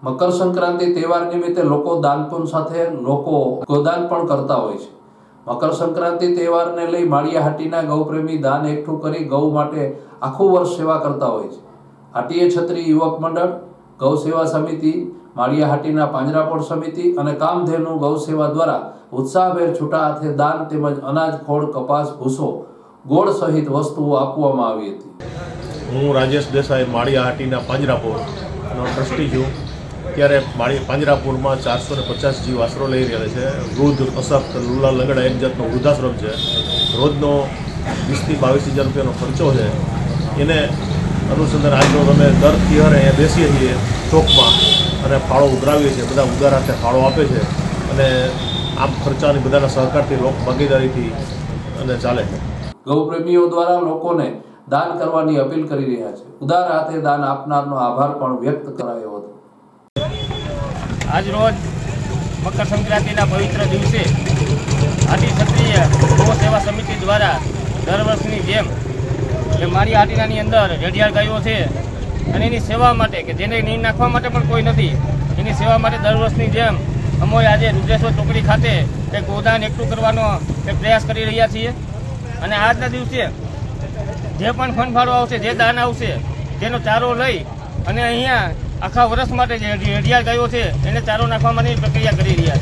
मकर संक्रांति तहेवार निमित्ते लोको दानपुण्य साथे लोको गोदान पण करता होय छे। मकर संक्रांति तहेवार ने लई माळियाहाटीना गौप्रेमी दान एकठું કરી गौ माटे आखું વર્ષ सेवा करता होय छे। हाटीय छत्री युवक मंडळ, गौ सेवा समिति, माळियाहाटीना પાંજરાપોળ समिति અને કામધેનુ गौ सेवा द्वारा उत्साहभेर छूटा हाथे दान तेमज अनाज, खोड़, कपास, भूसो, गोળ सहित वस्तुओ आपवामां आवी हती। हूँ राजेश देसाई माळियाहाटीना પાંજરાપોળનો ट्रस्टी छूँ। त्यारे પાંજરાપોળ में 450 जीव आसरो लई रह्या छे। वृद्ध, अशक्त, लूला लंगड़ा एक जातनो वृद्धाश्रम है। रोजनो 20 થી 22,000 रुपयानो खर्चो है। एने अनुसंधान आज रोज अमे दर तिहारे अहींया बेसीए छीए चौक में फाळो उधरावीए छीए। बधा उधार हाथे फाळो आपे छे अने आम खर्चानी बधाना सहकारथी लोक भागीदारीथी अने चाले छे। गौप्रेमीओ द्वारा लोकोने दान करवानी अपील करी रह्या छे। उदार हाथे दान आपनारनो आभार पण व्यक्त करायो हतो। आज रोज मकर संक्रांतिना पवित्र दिवसे हाटी क्षत्रिय गौ सेवा समिति द्वारा दर वर्षनी जेम माळियाहाटीनानी अंदर रेडियाळ गायो छे अने एनी सेवा माटे के जेने नींद नाखवा माटे पण कोई नथी, एनी सेवा माटे दर वर्षनी जेम अमोए आज रुद्रेश्वर टोकरी खाते एक गोदान एकठું करवानो एक प्रयास करी रह्या छीए। અને આજના દિવસે જે પણ ફંડફાળો આવશે, જે દાન આવશે, તેનો ચારો લઈ અને અહીંયા આખા વર્ષ માટે જે રેડિયાળ ગાયો છે એને ચારો નાખવા માટેની પ્રક્રિયા કરી રહ્યા છે।